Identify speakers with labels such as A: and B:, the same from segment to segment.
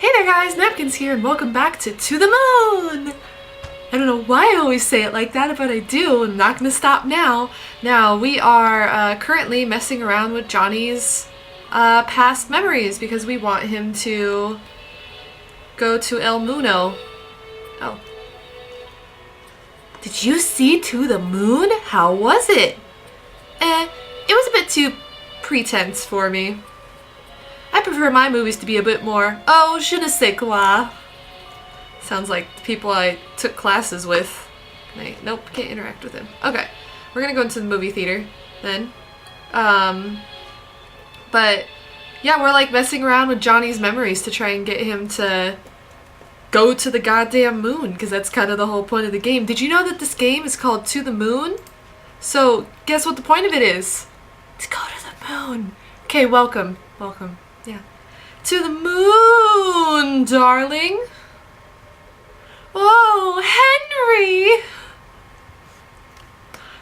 A: Hey there guys, Napkins here and welcome back to the Moon! I don't know why I always say it like that, but I do. I'm not going to stop now. Now, we are currently messing around with Johnny's past memories because we want him to go to El Mundo. Oh. Did you see To the Moon? How was it? It was a bit too pretense for me. I prefer my movies to be a bit more, oh, je ne sais quoi. Sounds like the people I took classes with. Nope, can't interact with him. Okay, we're gonna go into the movie theater then. But yeah, we're like messing around with Johnny's memories to try and get him to go to the goddamn moon, because that's kind of the whole point of the game. Did you know that this game is called To the Moon? So guess what the point of it is? To go to the moon. Okay, welcome. Welcome. Yeah. To the moon, darling. Oh, Henry!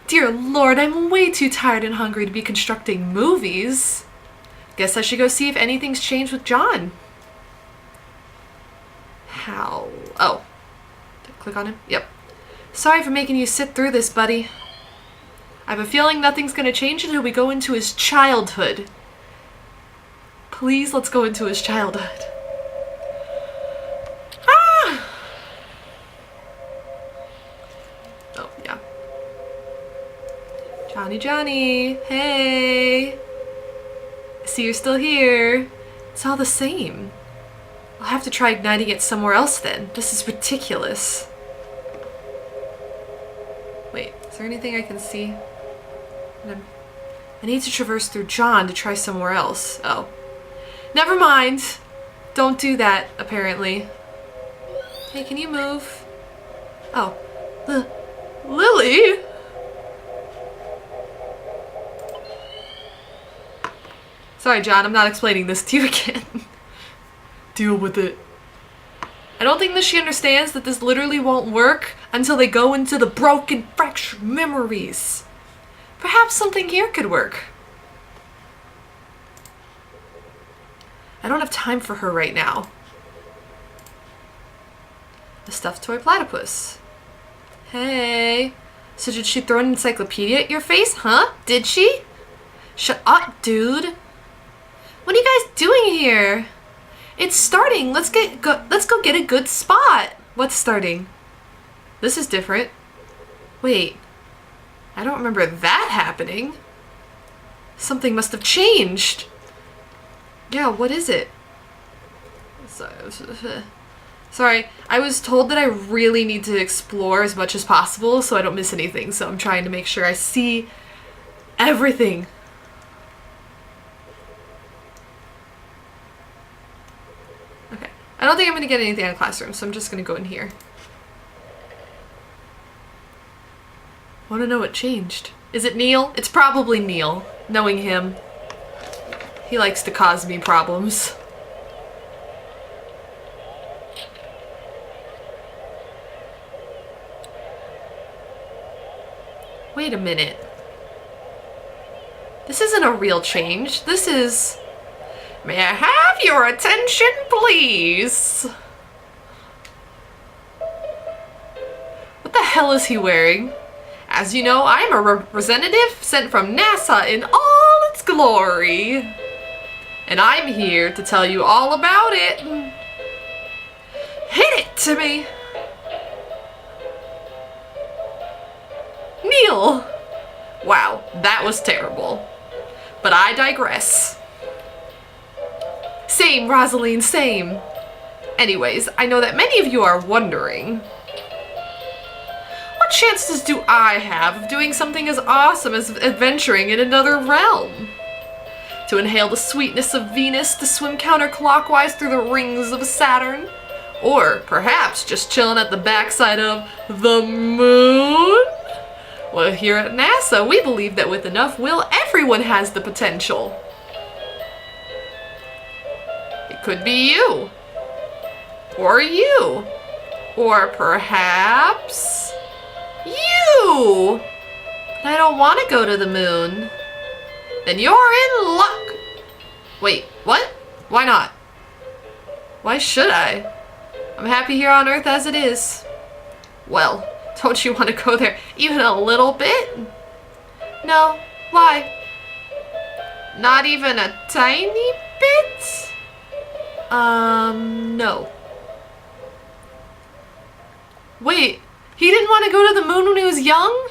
A: Dear Lord, I'm way too tired and hungry to be constructing movies. Guess I should go see if anything's changed with John. How? Oh. Did I click on him? Yep. Sorry for making you sit through this, buddy. I have a feeling nothing's gonna change until we go into his childhood. Please, let's go into his childhood. Ah! Oh, yeah. Johnny, hey! I see you're still here. It's all the same. I'll have to try igniting it somewhere else then. This is ridiculous. Wait, is there anything I can see? I need to traverse through John to try somewhere else. Oh. Never mind. Don't do that, apparently. Hey, can you move? Oh. Lily? Sorry, John, I'm not explaining this to you again. Deal with it. I don't think that she understands that this literally won't work until they go into the broken, fractured memories. Perhaps something here could work. I don't have time for her right now. A stuffed toy platypus. Hey. So did she throw an encyclopedia at your face? Huh? Did she? Shut up, dude. What are you guys doing here? It's starting. Let's go get a good spot. What's starting? This is different. Wait. I don't remember that happening. Something must have changed. Yeah, what is it? Sorry, I was told that I really need to explore as much as possible so I don't miss anything, so I'm trying to make sure I see everything. Okay, I don't think I'm going to get anything out of classroom, so I'm just going to go in here. Want to know what changed? Is it Neil? It's probably Neil, knowing him. He likes to cause me problems. Wait a minute. This isn't a real change. This is... May I have your attention, please? What the hell is he wearing? As you know, I'm a representative sent from NASA in all its glory. And I'm here to tell you all about it. Hit it to me. Neil. Wow, that was terrible. But I digress. Same, Rosaline, same. Anyways, I know that many of you are wondering, what chances do I have of doing something as awesome as adventuring in another realm? To inhale the sweetness of Venus, to swim counterclockwise through the rings of Saturn, or perhaps just chilling at the backside of the moon? Well, here at NASA, we believe that with enough will, everyone has the potential. It could be you, or perhaps you. But I don't want to go to the moon. Then you're in luck. Wait, what? Why not? Why should I? I'm happy here on Earth as it is. Well, don't you want to go there even a little bit? No. Why? Not even a tiny bit? No. Wait, he didn't want to go to the moon when he was young?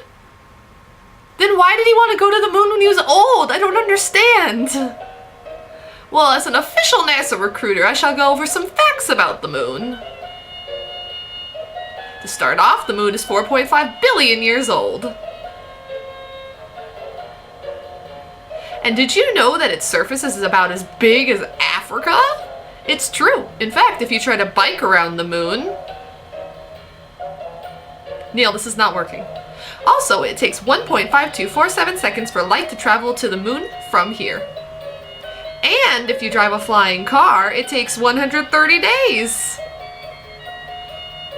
A: Then why did he want to go to the moon when he was old? I don't understand. Well, as an official NASA recruiter, I shall go over some facts about the moon. To start off, the moon is 4.5 billion years old. And did you know that its surface is about as big as Africa? It's true. In fact, if you try to bike around the moon... Neil, this is not working. Also, it takes 1.5247 seconds for light to travel to the moon from here. And if you drive a flying car, it takes 130 days.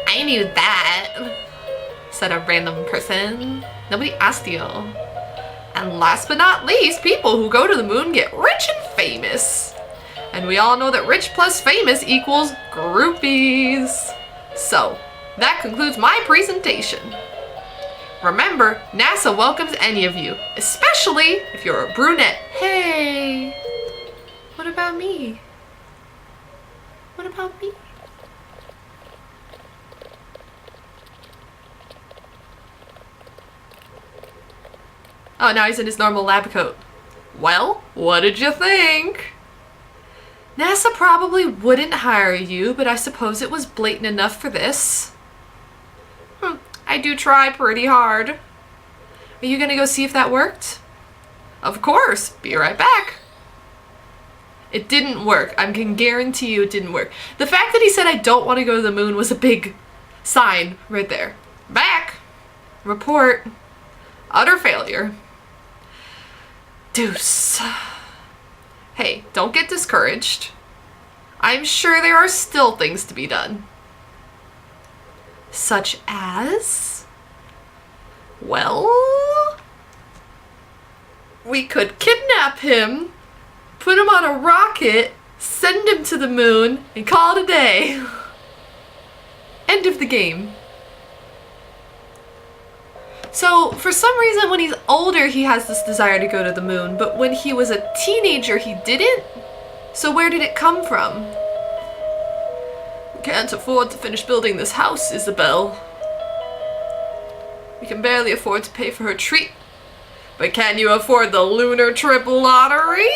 A: I knew that, said a random person. Nobody asked you. And last but not least, people who go to the moon get rich and famous. And we all know that rich plus famous equals groupies. So, that concludes my presentation. Remember, NASA welcomes any of you, especially if you're a brunette. Hey, what about me? What about me? Oh, now he's in his normal lab coat. Well, what did you think? NASA probably wouldn't hire you, but I suppose it was blatant enough for this. I do try pretty hard. Are you gonna go see if that worked? Of course. Be right back. It didn't work. I can guarantee you it didn't work. The fact that he said I don't want to go to the moon was a big sign right there. Back. Report. Utter failure. Deuce. Hey, don't get discouraged. I'm sure there are still things to be done. Such as? Well, we could kidnap him, put him on a rocket, send him to the moon, and call it a day. End of the game. So, for some reason, when he's older, he has this desire to go to the moon, but when he was a teenager, he didn't? So where did it come from? We can't afford to finish building this house, Isabel. We can barely afford to pay for her treat. But can you afford the lunar trip lottery?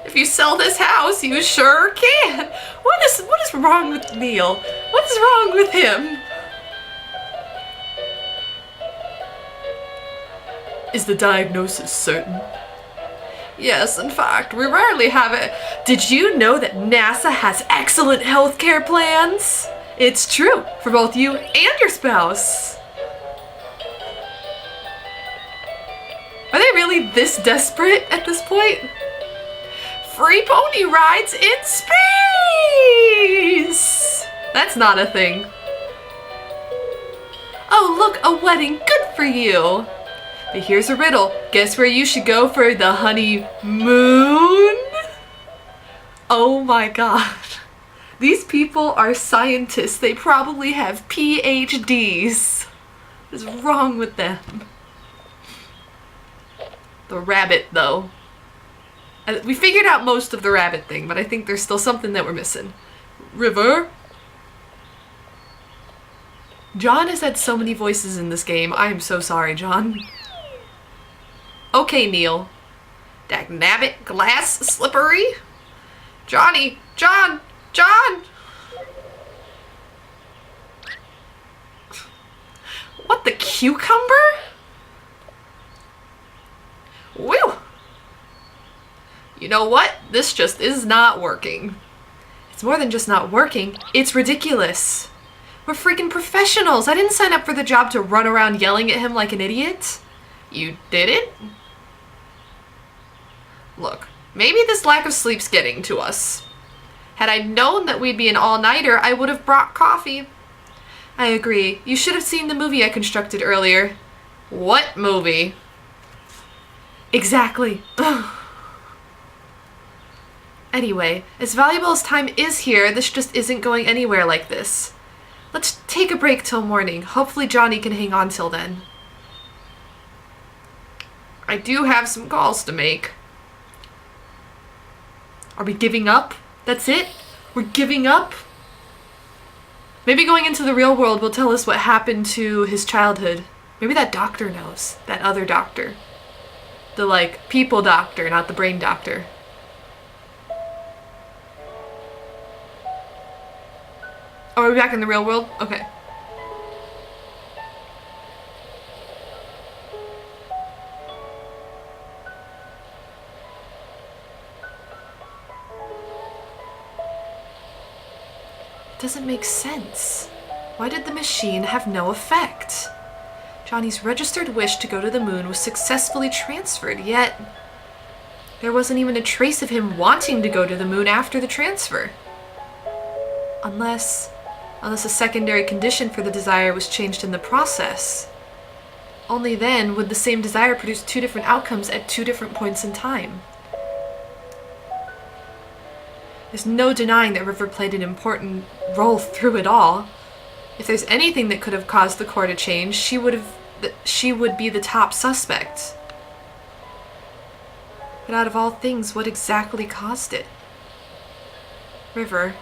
A: If you sell this house, you sure can. What is wrong with Neil? What is wrong with him? Is the diagnosis certain? Yes, in fact, we rarely have it. Did you know that NASA has excellent healthcare plans? It's true for both you and your spouse. Are they really this desperate at this point? Free pony rides in space! That's not a thing. Oh, look, a wedding. Good for you. But here's a riddle. Guess where you should go for the honeymoon? Oh my god. These people are scientists. They probably have PhDs. What is wrong with them? The rabbit, though. We figured out most of the rabbit thing, but I think there's still something that we're missing. River? John has had so many voices in this game. I am so sorry, John. Okay, Neil. Dagnabbit, glass, slippery. Johnny, John! What, the cucumber? Whew! You know what? This just is not working. It's more than just not working. It's ridiculous. We're freaking professionals. I didn't sign up for the job to run around yelling at him like an idiot. You did it? Look, maybe this lack of sleep's getting to us. Had I known that we'd be an all-nighter, I would have brought coffee. I agree. You should have seen the movie I constructed earlier. What movie? Exactly. Anyway, as valuable as time is here, this just isn't going anywhere like this. Let's take a break till morning. Hopefully Johnny can hang on till then. I do have some calls to make. Are we giving up? That's it? We're giving up? Maybe going into the real world will tell us what happened to his childhood. Maybe that doctor knows. That other doctor. The, like, people doctor, not the brain doctor. Oh, are we back in the real world? Okay. It doesn't make sense. Why did the machine have no effect? Johnny's registered wish to go to the moon was successfully transferred, yet there wasn't even a trace of him wanting to go to the moon after the transfer. Unless a secondary condition for the desire was changed in the process. Only then would the same desire produce two different outcomes at two different points in time. There's no denying that River played an important role through it all. If there's anything that could have caused the core to change, she would be the top suspect. But out of all things, what exactly caused it? River,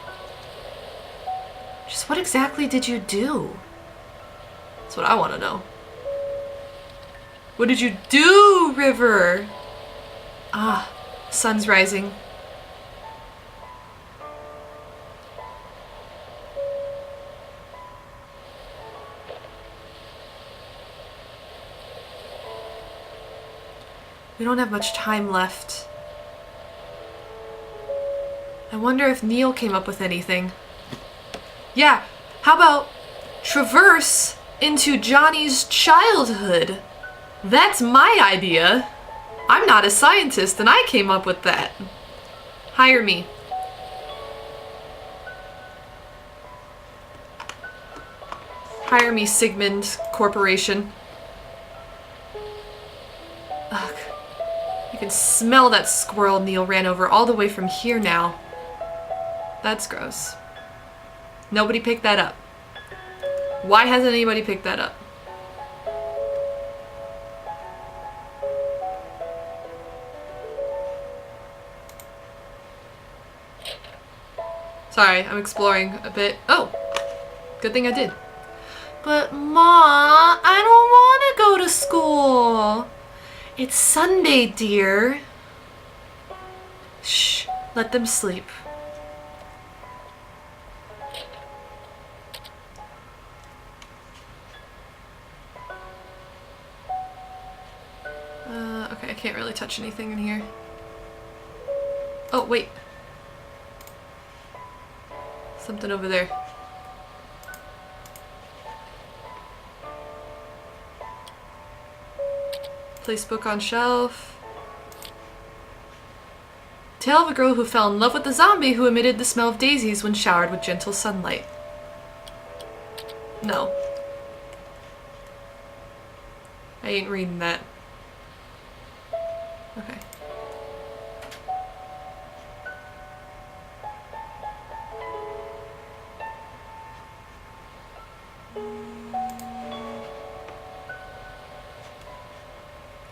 A: just what exactly did you do? That's what I want to know. What did you do, River? Ah, sun's rising. We don't have much time left. I wonder if Neil came up with anything. Yeah, how about traverse into Johnny's childhood? That's my idea. I'm not a scientist and I came up with that. Hire me. Hire me, Sigmund Corporation. Ugh. You can smell that squirrel Neil ran over all the way from here now. That's gross. Nobody picked that up. Why hasn't anybody picked that up? Sorry, I'm exploring a bit. Oh, good thing I did. But Ma, I don't want to go to school. It's Sunday, dear. Shh, let them sleep. Okay, I can't really touch anything in here. Oh, wait. Something over there. Place book on shelf. Tale of a girl who fell in love with a zombie who emitted the smell of daisies when showered with gentle sunlight. No. I ain't reading that. Okay.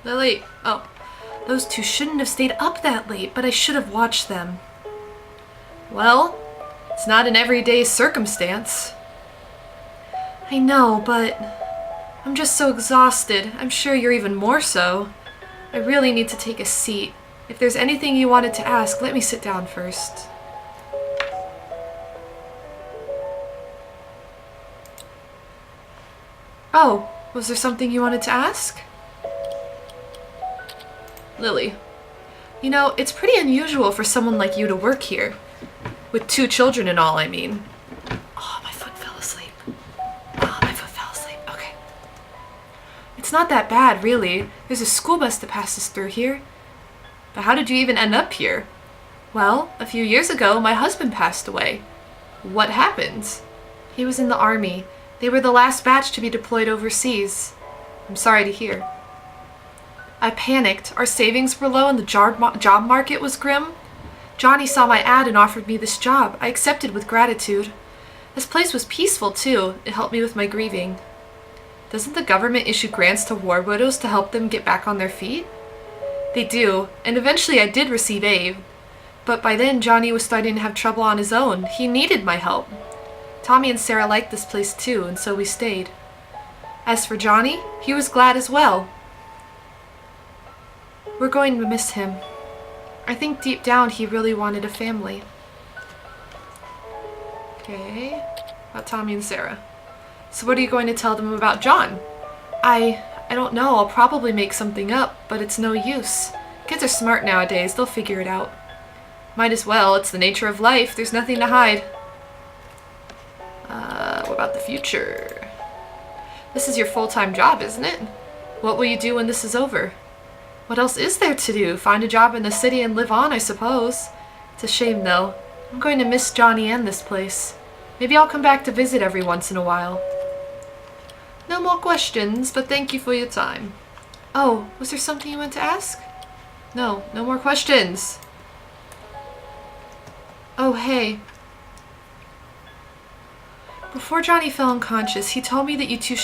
A: Lily! Oh. Those two shouldn't have stayed up that late, but I should have watched them. Well, it's not an everyday circumstance. I know, but I'm just so exhausted. I'm sure you're even more so. I really need to take a seat. If there's anything you wanted to ask, let me sit down first. Oh, was there something you wanted to ask? Lily, you know, it's pretty unusual for someone like you to work here. With 2 children and all, I mean. Oh, my foot fell asleep. Oh, my foot fell asleep. Okay. It's not that bad, really. There's a school bus that passes through here. But how did you even end up here? Well, a few years ago, my husband passed away. What happened? He was in the army. They were the last batch to be deployed overseas. I'm sorry to hear. I panicked. Our savings were low and the job market was grim. Johnny saw my ad and offered me this job. I accepted with gratitude. This place was peaceful, too. It helped me with my grieving. Doesn't the government issue grants to war widows to help them get back on their feet? They do, and eventually I did receive aid. But by then, Johnny was starting to have trouble on his own. He needed my help. Tommy and Sarah liked this place too, and so we stayed. As for Johnny, he was glad as well. We're going to miss him. I think deep down he really wanted a family. Okay, about Tommy and Sarah. So what are you going to tell them about John? I don't know. I'll probably make something up, but it's no use. Kids are smart nowadays. They'll figure it out. Might as well. It's the nature of life. There's nothing to hide. What about the future? This is your full-time job, isn't it? What will you do when this is over? What else is there to do? Find a job in the city and live on, I suppose. It's a shame, though. I'm going to miss Johnny and this place. Maybe I'll come back to visit every once in a while. No more questions, but thank you for your time. Oh, was there something you wanted to ask? No more questions. Oh, hey. Before Johnny fell unconscious, he told me that you two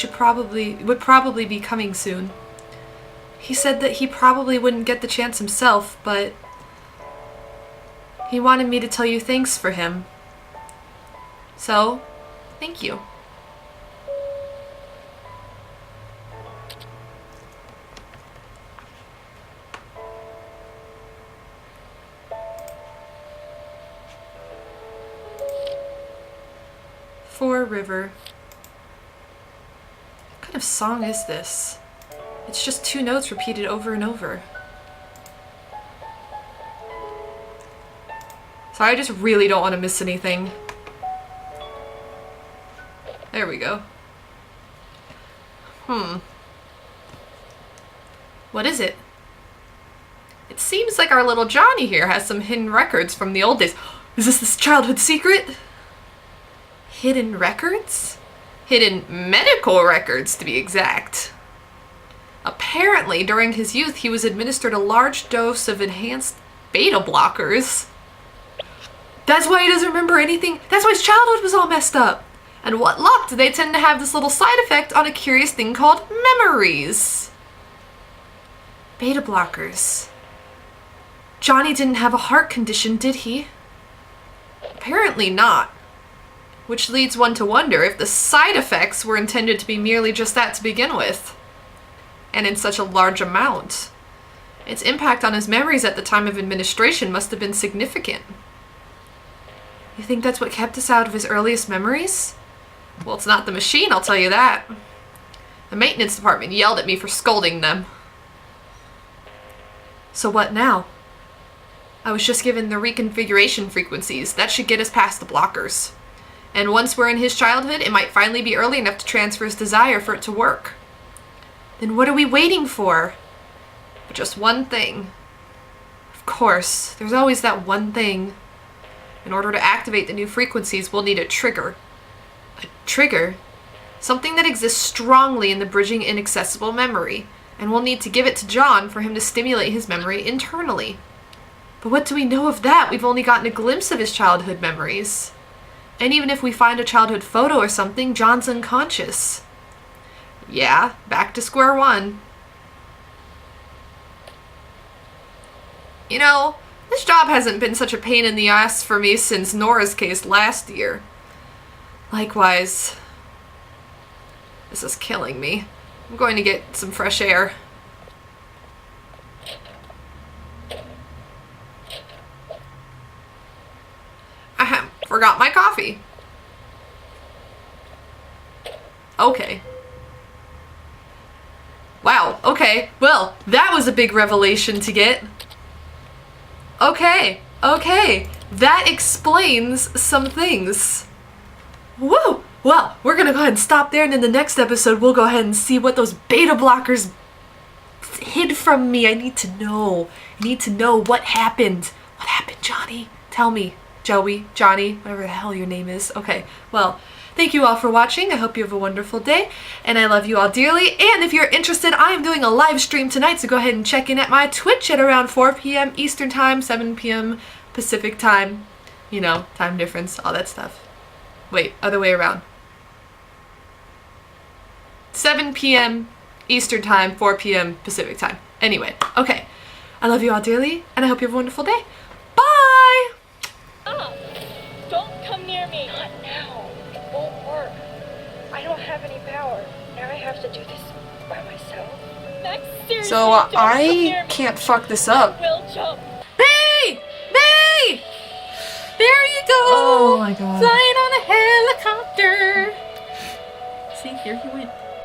A: would probably be coming soon. He said that he probably wouldn't get the chance himself, but he wanted me to tell you thanks for him. So, thank you. For River. What kind of song is this? It's just two notes repeated over and over. Sorry, I just really don't want to miss anything. There we go. What is it? It seems like our little Johnny here has some hidden records from the old days. Is this childhood secret? Hidden records? Hidden medical records, to be exact. Apparently, during his youth, he was administered a large dose of enhanced beta blockers. That's why he doesn't remember anything. That's why his childhood was all messed up. And what luck, do they tend to have this little side effect on a curious thing called memories. Beta blockers. Johnny didn't have a heart condition, did he? Apparently not. Which leads one to wonder if the side effects were intended to be merely just that to begin with. And in such a large amount. Its impact on his memories at the time of administration must have been significant. You think that's what kept us out of his earliest memories? Well, it's not the machine, I'll tell you that. The maintenance department yelled at me for scolding them. So what now? I was just given the reconfiguration frequencies. That should get us past the blockers. And once we're in his childhood, it might finally be early enough to transfer his desire for it to work. Then what are we waiting for? But just one thing. Of course, there's always that one thing. In order to activate the new frequencies, we'll need a trigger. A trigger? Something that exists strongly in the bridging inaccessible memory, and we'll need to give it to John for him to stimulate his memory internally. But what do we know of that? We've only gotten a glimpse of his childhood memories. And even if we find a childhood photo or something, John's unconscious. Yeah, back to square one. You know, this job hasn't been such a pain in the ass for me since Nora's case last year. Likewise. This is killing me. I'm going to get some fresh air. I forgot my coffee. Okay. Wow, okay. Well, that was a big revelation to get. Okay. That explains some things. Woo! Well, we're gonna go ahead and stop there, and in the next episode, we'll go ahead and see what those beta blockers hid from me. I need to know. What happened. What happened, Johnny? Tell me. Joey, Johnny, whatever the hell your name is. Okay, well, thank you all for watching. I hope you have a wonderful day, and I love you all dearly. And if you're interested, I am doing a live stream tonight, so go ahead and check in at my Twitch at around 4 p.m. Eastern Time, 7 p.m. Pacific time. You know, time difference, all that stuff. Wait, other way around. 7 p.m. Eastern time, 4 p.m. Pacific time. Anyway, okay. I love you all dearly, and I hope you have a wonderful day. Bye!
B: Don't come near me. Not now. It won't work. I don't have any power. Now I have to do this by myself. Max, seriously,
A: So
B: don't come near
A: I
B: me.
A: can't fuck this up.
B: Will jump.
A: May! May! There you go!
C: Oh my god.
A: Flying on a helicopter.
C: See, here he went.